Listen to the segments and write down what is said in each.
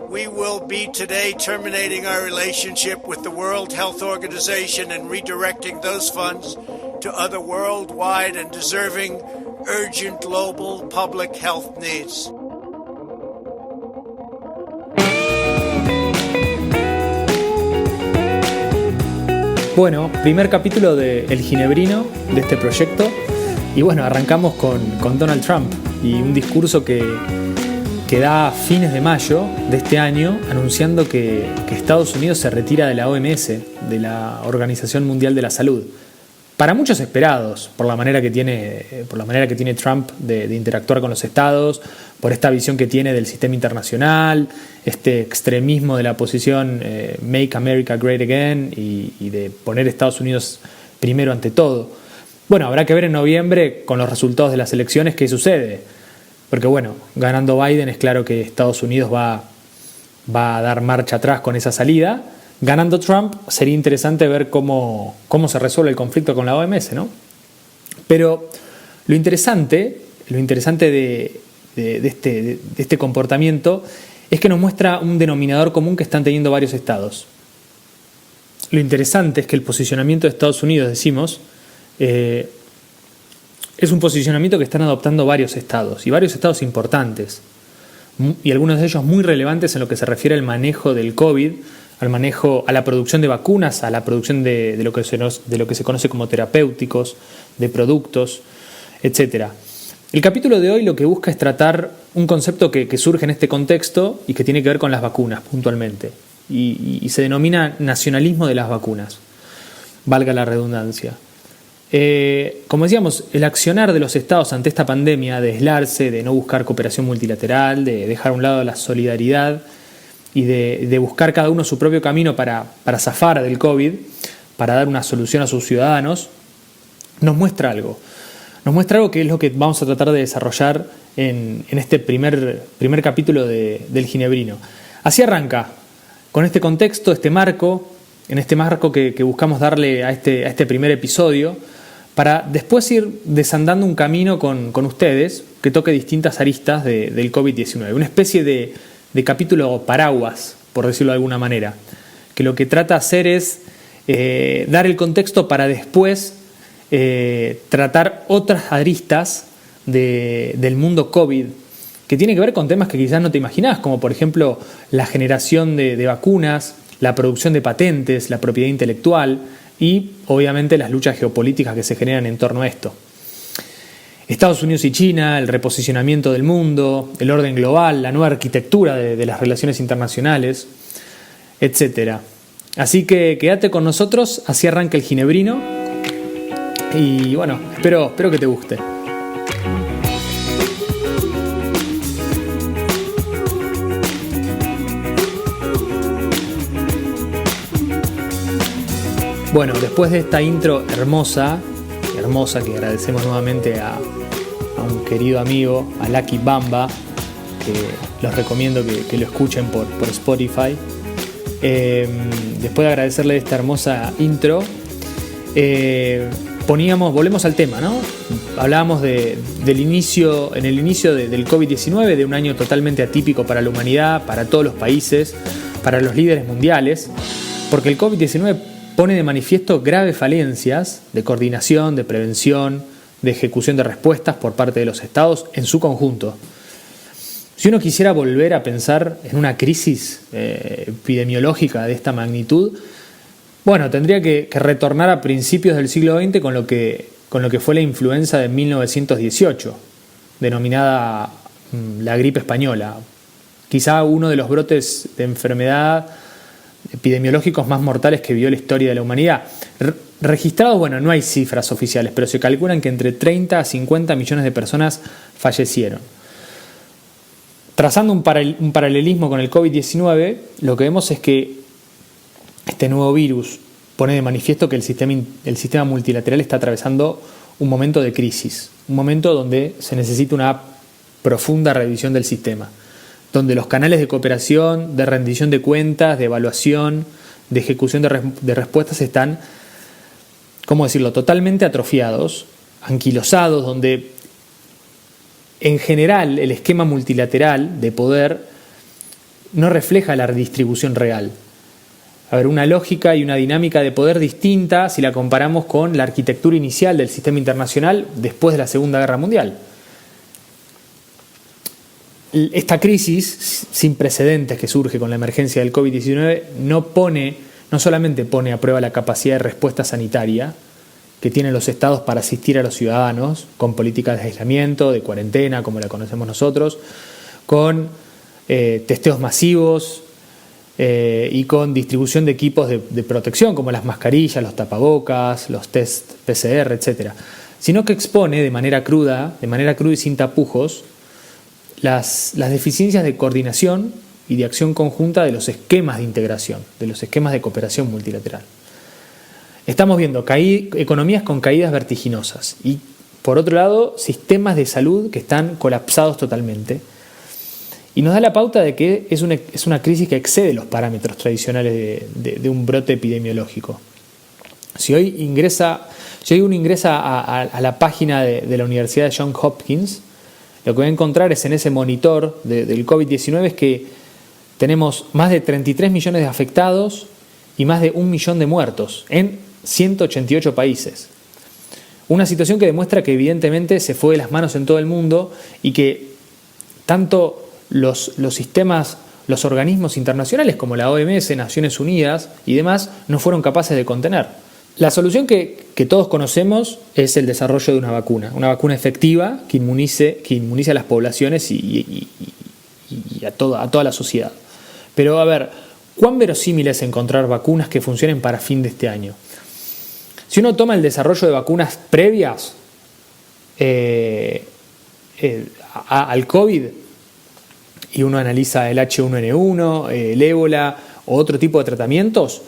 We will be today terminating our relationship with the World Health Organization and redirecting those funds to other worldwide and deserving urgent global public health needs. Bueno, primer capítulo de El Ginebrino, de este proyecto. Y bueno, arrancamos con Donald Trump y un discurso que da a fines de mayo de este año, anunciando que Estados Unidos se retira de la OMS, de la Organización Mundial de la Salud. Para muchos esperados, por la manera que tiene Trump de interactuar con los estados, por esta visión que tiene del sistema internacional, este extremismo de la posición Make America Great Again y de poner a Estados Unidos primero ante todo. Bueno, habrá que ver en noviembre con los resultados de las elecciones qué sucede. Porque bueno, ganando Biden es claro que Estados Unidos va a dar marcha atrás con esa salida. Ganando Trump sería interesante ver cómo se resuelve el conflicto con la OMS, ¿no? Pero lo interesante de este comportamiento es que nos muestra un denominador común que están teniendo varios estados. Lo interesante es que el posicionamiento de Estados Unidos, decimos, es un posicionamiento que están adoptando varios estados, y varios estados importantes, y algunos de ellos muy relevantes en lo que se refiere al manejo del COVID, a la producción de vacunas, a la producción de lo que se conoce como terapéuticos, de productos, etc. El capítulo de hoy lo que busca es tratar un concepto que surge en este contexto y que tiene que ver con las vacunas puntualmente, y se denomina nacionalismo de las vacunas, valga la redundancia. Como decíamos, el accionar de los estados ante esta pandemia, de aislarse, de no buscar cooperación multilateral, de dejar a un lado la solidaridad y de buscar cada uno su propio camino para zafar del COVID, para dar una solución a sus ciudadanos, nos muestra algo. Nos muestra algo que es lo que vamos a tratar de desarrollar en este primer capítulo del Ginebrino. Así arranca, con este contexto, este marco, en este marco que buscamos darle a este primer episodio, para después ir desandando un camino con ustedes que toque distintas aristas del COVID-19. Una especie de capítulo paraguas, por decirlo de alguna manera, que lo que trata de hacer es dar el contexto para después tratar otras aristas del mundo COVID, que tiene que ver con temas que quizás no te imaginás, como por ejemplo la generación de vacunas, la producción de patentes, la propiedad intelectual y obviamente las luchas geopolíticas que se generan en torno a esto. Estados Unidos y China, el reposicionamiento del mundo, el orden global, la nueva arquitectura de las relaciones internacionales, etc. Así que quédate con nosotros, así arranca el Ginebrino y bueno, espero que te guste. Bueno, después de esta intro hermosa, que agradecemos nuevamente a un querido amigo, a Lucky Bamba, que los recomiendo que lo escuchen por Spotify. Después de agradecerle esta hermosa intro, volvemos al tema, ¿no? Hablábamos en el inicio del COVID-19, de un año totalmente atípico para la humanidad, para todos los países, para los líderes mundiales, porque el COVID-19 pone de manifiesto graves falencias de coordinación, de prevención, de ejecución de respuestas por parte de los estados en su conjunto. Si uno quisiera volver a pensar en una crisis epidemiológica de esta magnitud, bueno, tendría que retornar a principios del siglo XX con lo que fue la influenza de 1918, denominada la gripe española. Quizá uno de los brotes de enfermedad epidemiológicos más mortales que vio la historia de la humanidad. Registrados, bueno, no hay cifras oficiales, pero se calculan que entre 30 a 50 millones de personas fallecieron. Trazando un paralelismo con el COVID-19, lo que vemos es que este nuevo virus pone de manifiesto que el sistema multilateral está atravesando un momento de crisis, un momento donde se necesita una profunda revisión del sistema, donde los canales de cooperación, de rendición de cuentas, de evaluación, de ejecución de respuestas están, ¿cómo decirlo?, totalmente atrofiados, anquilosados, donde en general el esquema multilateral de poder no refleja la redistribución real. A ver, una lógica y una dinámica de poder distinta si la comparamos con la arquitectura inicial del sistema internacional después de la Segunda Guerra Mundial. Esta crisis sin precedentes que surge con la emergencia del COVID-19 no solamente pone a prueba la capacidad de respuesta sanitaria que tienen los estados para asistir a los ciudadanos con políticas de aislamiento, de cuarentena, como la conocemos nosotros, con testeos masivos y con distribución de equipos de protección como las mascarillas, los tapabocas, los test PCR, etc. Sino que expone de manera cruda y sin tapujos, las deficiencias de coordinación y de acción conjunta de los esquemas de integración, de los esquemas de cooperación multilateral. Estamos viendo economías con caídas vertiginosas y, por otro lado, sistemas de salud que están colapsados totalmente. Y nos da la pauta de que es una crisis que excede los parámetros tradicionales de un brote epidemiológico. Si hoy uno ingresa a la página de la Universidad de Johns Hopkins, lo que va a encontrar es en ese monitor del COVID-19 es que tenemos más de 33 millones de afectados y más de 1 millón de muertos en 188 países. Una situación que demuestra que evidentemente se fue de las manos en todo el mundo y que tanto los sistemas, los organismos internacionales como la OMS, Naciones Unidas y demás no fueron capaces de contener. La solución que todos conocemos es el desarrollo de una vacuna efectiva que inmunice a las poblaciones y a toda la sociedad. Pero a ver, ¿cuán verosímil es encontrar vacunas que funcionen para fin de este año? Si uno toma el desarrollo de vacunas previas al COVID y uno analiza el H1N1, el ébola o otro tipo de tratamientos,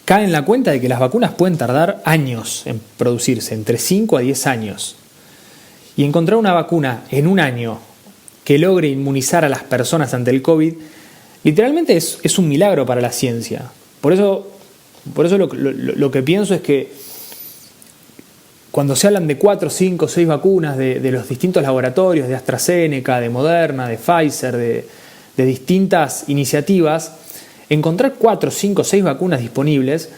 cae en la cuenta de que las vacunas pueden tardar años en producirse, entre 5 a 10 años. Y encontrar una vacuna en un año que logre inmunizar a las personas ante el COVID, literalmente es un milagro para la ciencia. Por eso lo que pienso es que cuando se hablan de 4, 5, 6 vacunas de los distintos laboratorios, de AstraZeneca, de Moderna, de Pfizer, de distintas iniciativas, encontrar 4, 5, 6 vacunas disponibles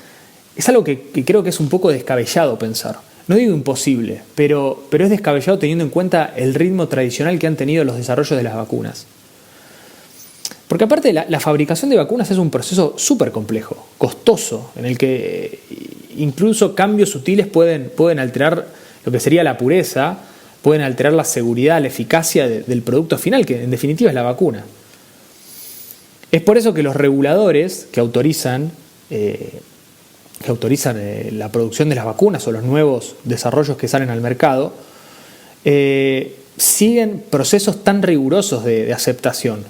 es algo que creo que es un poco descabellado pensar. No digo imposible, pero es descabellado teniendo en cuenta el ritmo tradicional que han tenido los desarrollos de las vacunas. Porque aparte la fabricación de vacunas es un proceso súper complejo, costoso, en el que incluso cambios sutiles pueden alterar lo que sería la pureza, pueden alterar la seguridad, la eficacia del producto final, que en definitiva es la vacuna. Es por eso que los reguladores que autorizan la producción de las vacunas o los nuevos desarrollos que salen al mercado siguen procesos tan rigurosos de aceptación.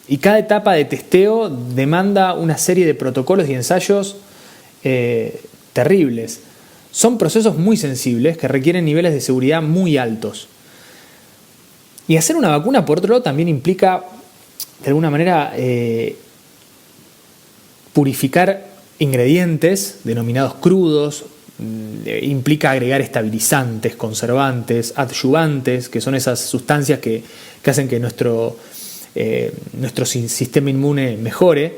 Y cada etapa de testeo demanda una serie de protocolos y ensayos terribles. Son procesos muy sensibles que requieren niveles de seguridad muy altos. Y hacer una vacuna, por otro lado, también implica, de alguna manera, purificar ingredientes denominados crudos, implica agregar estabilizantes, conservantes, adyuvantes, que son esas sustancias que hacen que nuestro sistema inmune mejore.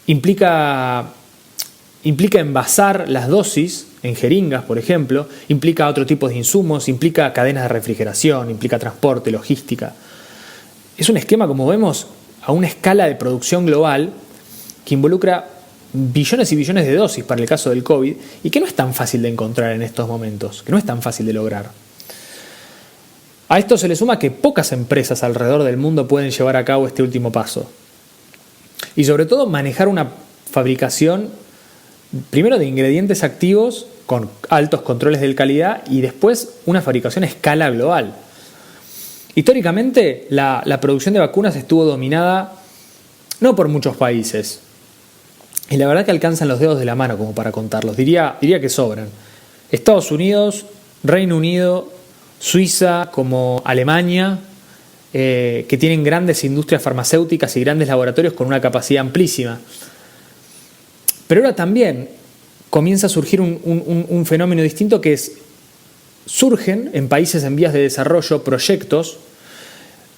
Implica envasar las dosis en jeringas, por ejemplo, implica otro tipo de insumos, implica cadenas de refrigeración, implica transporte, logística. Es un esquema, como vemos, a una escala de producción global que involucra billones y billones de dosis para el caso del COVID y que no es tan fácil de encontrar en estos momentos, que no es tan fácil de lograr. A esto se le suma que pocas empresas alrededor del mundo pueden llevar a cabo este último paso. Y sobre todo manejar una fabricación, primero de ingredientes activos con altos controles de calidad y después una fabricación a escala global. Históricamente la producción de vacunas estuvo dominada no por muchos países. Y la verdad que alcanzan los dedos de la mano como para contarlos. Diría que sobran. Estados Unidos, Reino Unido, Suiza, como Alemania, que tienen grandes industrias farmacéuticas y grandes laboratorios con una capacidad amplísima. Pero ahora también comienza a surgir un fenómeno distinto que es, surgen en países en vías de desarrollo proyectos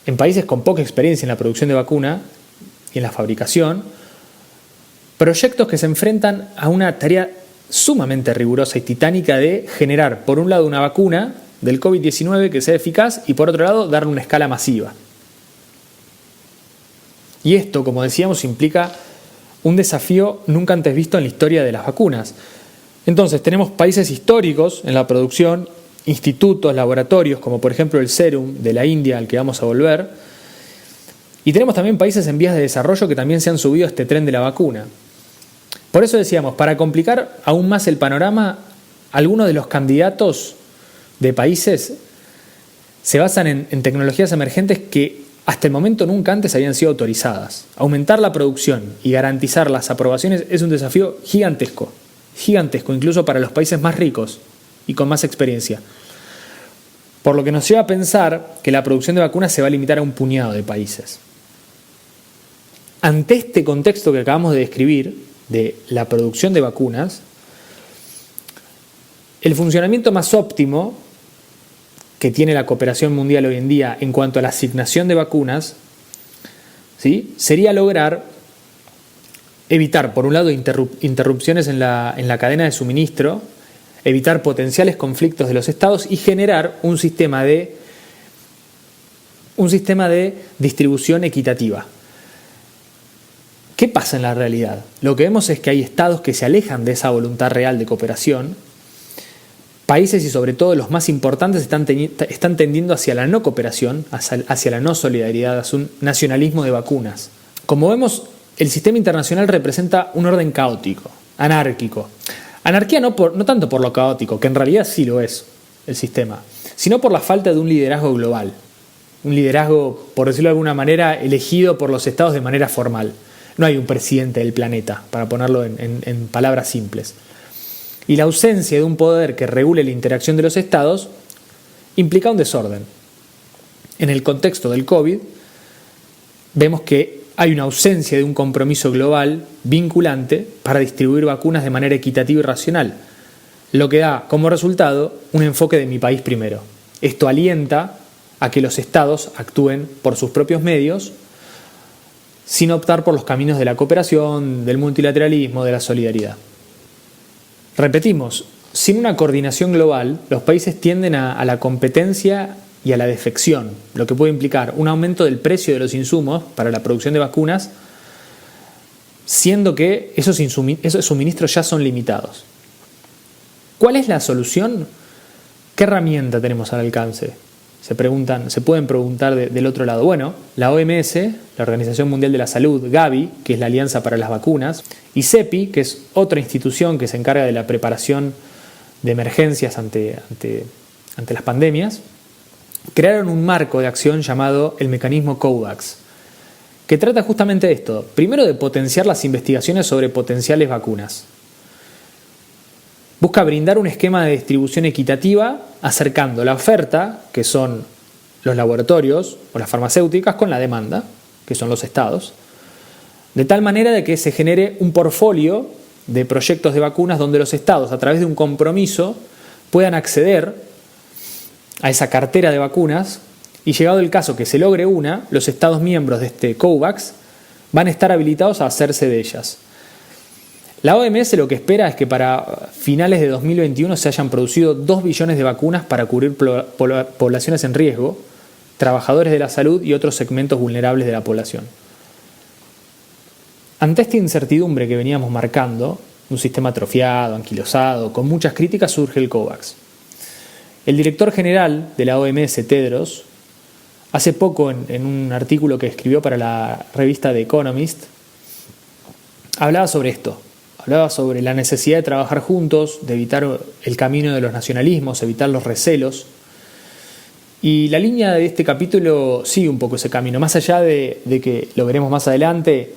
en países con poca experiencia en la producción de vacuna y en la fabricación, proyectos que se enfrentan a una tarea sumamente rigurosa y titánica de generar, por un lado, una vacuna del COVID-19 que sea eficaz y, por otro lado, darle una escala masiva. Y esto, como decíamos, implica un desafío nunca antes visto en la historia de las vacunas. Entonces, tenemos países históricos en la producción, institutos, laboratorios, como por ejemplo el Serum de la India, al que vamos a volver, y tenemos también países en vías de desarrollo que también se han subido a este tren de la vacuna. Por eso decíamos, para complicar aún más el panorama, algunos de los candidatos de países se basan en tecnologías emergentes que hasta el momento nunca antes habían sido autorizadas. Aumentar la producción y garantizar las aprobaciones es un desafío gigantesco, incluso para los países más ricos y con más experiencia. Por lo que nos lleva a pensar que la producción de vacunas se va a limitar a un puñado de países. Ante este contexto que acabamos de describir, de la producción de vacunas, el funcionamiento más óptimo que tiene la cooperación mundial hoy en día en cuanto a la asignación de vacunas, ¿sí?, sería lograr evitar, por un lado, interrupciones en la cadena de suministro, evitar potenciales conflictos de los estados y generar un sistema de distribución equitativa. ¿Qué pasa en la realidad? Lo que vemos es que hay estados que se alejan de esa voluntad real de cooperación. Países y sobre todo los más importantes están tendiendo hacia la no cooperación, hacia la no solidaridad, hacia un nacionalismo de vacunas. Como vemos, el sistema internacional representa un orden caótico, anárquico. Anarquía no tanto por lo caótico, que en realidad sí lo es el sistema, sino por la falta de un liderazgo global. Un liderazgo, por decirlo de alguna manera, elegido por los estados de manera formal. No hay un presidente del planeta, para ponerlo en palabras simples. Y la ausencia de un poder que regule la interacción de los estados implica un desorden. En el contexto del COVID, vemos que hay una ausencia de un compromiso global vinculante para distribuir vacunas de manera equitativa y racional, lo que da como resultado un enfoque de mi país primero. Esto alienta a que los estados actúen por sus propios medios, sin optar por los caminos de la cooperación, del multilateralismo, de la solidaridad. Repetimos, sin una coordinación global, los países tienden a la competencia y a la defección, lo que puede implicar un aumento del precio de los insumos para la producción de vacunas, siendo que esos suministros ya son limitados. ¿Cuál es la solución? ¿Qué herramienta tenemos al alcance? Se pueden preguntar del otro lado. Bueno, la OMS, la Organización Mundial de la Salud, Gavi, que es la Alianza para las Vacunas, y CEPI, que es otra institución que se encarga de la preparación de emergencias ante las pandemias, crearon un marco de acción llamado el mecanismo COVAX, que trata justamente de esto. Primero, de potenciar las investigaciones sobre potenciales vacunas. Busca brindar un esquema de distribución equitativa acercando la oferta, que son los laboratorios o las farmacéuticas, con la demanda, que son los estados, de tal manera de que se genere un portfolio de proyectos de vacunas donde los estados, a través de un compromiso, puedan acceder a esa cartera de vacunas y, llegado el caso que se logre una, los estados miembros de este COVAX van a estar habilitados a hacerse de ellas. La OMS lo que espera es que para finales de 2021 se hayan producido 2 billones de vacunas para cubrir poblaciones en riesgo, trabajadores de la salud y otros segmentos vulnerables de la población. Ante esta incertidumbre que veníamos marcando, un sistema atrofiado, anquilosado, con muchas críticas, surge el COVAX. El director general de la OMS, Tedros, hace poco en un artículo que escribió para la revista The Economist, hablaba sobre esto. Hablaba sobre la necesidad de trabajar juntos, de evitar el camino de los nacionalismos, evitar los recelos. Y la línea de este capítulo sigue un poco ese camino. Más allá de que lo veremos más adelante,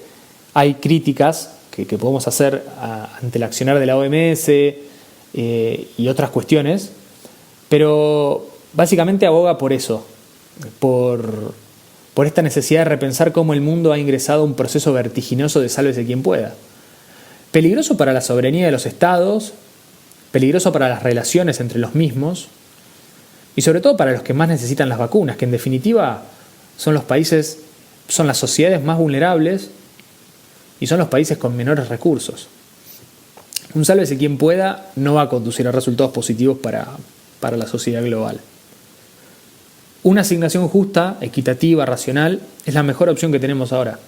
hay críticas que podemos hacer ante el accionar de la OMS y otras cuestiones, pero básicamente aboga por eso, por esta necesidad de repensar cómo el mundo ha ingresado a un proceso vertiginoso de sálvese quien pueda. Peligroso para la soberanía de los estados, peligroso para las relaciones entre los mismos y sobre todo para los que más necesitan las vacunas, que en definitiva son las sociedades más vulnerables y son los países con menores recursos. Un sálvese quien pueda no va a conducir a resultados positivos para la sociedad global. Una asignación justa, equitativa, racional, es la mejor opción que tenemos ahora.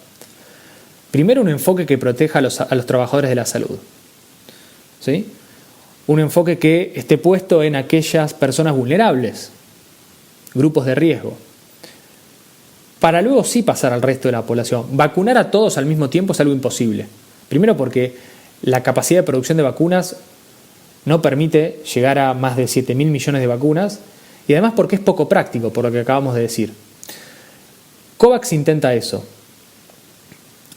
Primero, un enfoque que proteja a los trabajadores de la salud. ¿Sí? Un enfoque que esté puesto en aquellas personas vulnerables, grupos de riesgo. Para luego sí pasar al resto de la población. Vacunar a todos al mismo tiempo es algo imposible. Primero porque la capacidad de producción de vacunas no permite llegar a más de 7.000 millones de vacunas y además porque es poco práctico, por lo que acabamos de decir. COVAX intenta eso.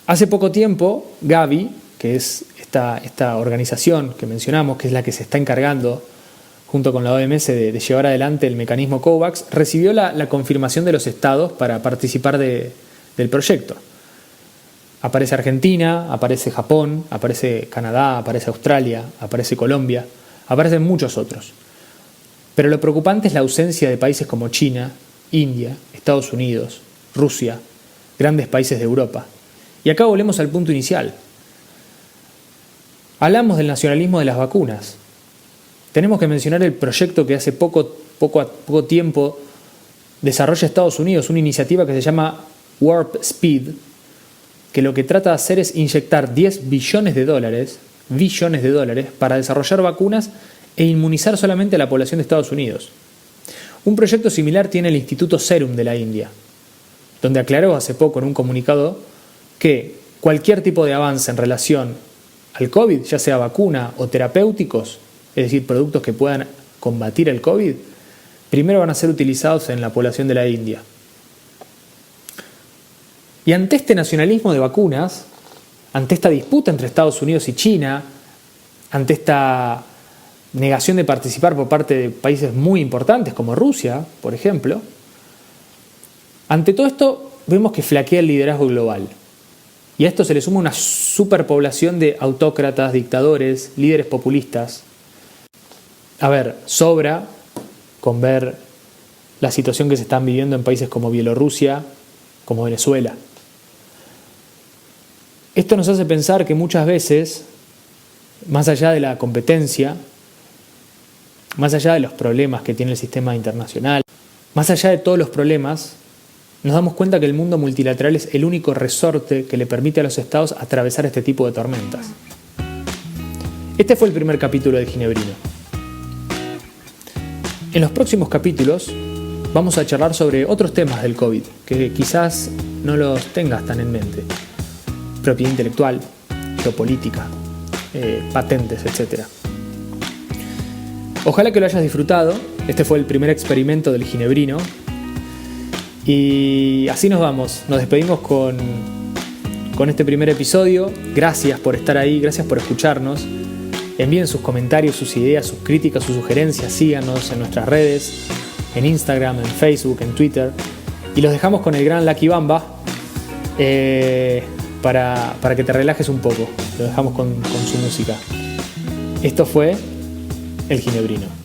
Hace poco tiempo, Gavi, que es esta organización que mencionamos, que es la que se está encargando junto con la OMS de llevar adelante el mecanismo COVAX, recibió la confirmación de los estados para participar del proyecto. Aparece Argentina, aparece Japón, aparece Canadá, aparece Australia, aparece Colombia, aparecen muchos otros. Pero lo preocupante es la ausencia de países como China, India, Estados Unidos, Rusia, grandes países de Europa. Y acá volvemos al punto inicial. Hablamos del nacionalismo de las vacunas. Tenemos que mencionar el proyecto que hace poco tiempo desarrolla Estados Unidos, una iniciativa que se llama Warp Speed, que lo que trata de hacer es inyectar 10 billones de dólares para desarrollar vacunas e inmunizar solamente a la población de Estados Unidos. Un proyecto similar tiene el Instituto Serum de la India, donde aclaró hace poco en un comunicado que cualquier tipo de avance en relación al COVID, ya sea vacuna o terapéuticos, es decir, productos que puedan combatir el COVID, primero van a ser utilizados en la población de la India. Y ante este nacionalismo de vacunas, ante esta disputa entre Estados Unidos y China, ante esta negación de participar por parte de países muy importantes como Rusia, por ejemplo, ante todo esto vemos que flaquea el liderazgo global. Y a esto se le suma una superpoblación de autócratas, dictadores, líderes populistas. A ver, sobra con ver la situación que se están viviendo en países como Bielorrusia, como Venezuela. Esto nos hace pensar que muchas veces, más allá de la competencia, más allá de los problemas que tiene el sistema internacional, más allá de todos los problemas, nos damos cuenta que el mundo multilateral es el único resorte que le permite a los estados atravesar este tipo de tormentas. Este fue el primer capítulo de Ginebrino. En los próximos capítulos vamos a charlar sobre otros temas del COVID, que quizás no los tengas tan en mente. Propiedad intelectual, geopolítica, patentes, etc. Ojalá que lo hayas disfrutado. Este fue el primer experimento del Ginebrino. Y así nos vamos. Nos despedimos con este primer episodio. Gracias por estar ahí, gracias por escucharnos. Envíen sus comentarios, sus ideas, sus críticas, sus sugerencias. Síganos en nuestras redes, en Instagram, en Facebook, en Twitter. Y los dejamos con el gran Lucky Bamba para que te relajes un poco. Lo dejamos con su música. Esto fue El Ginebrino.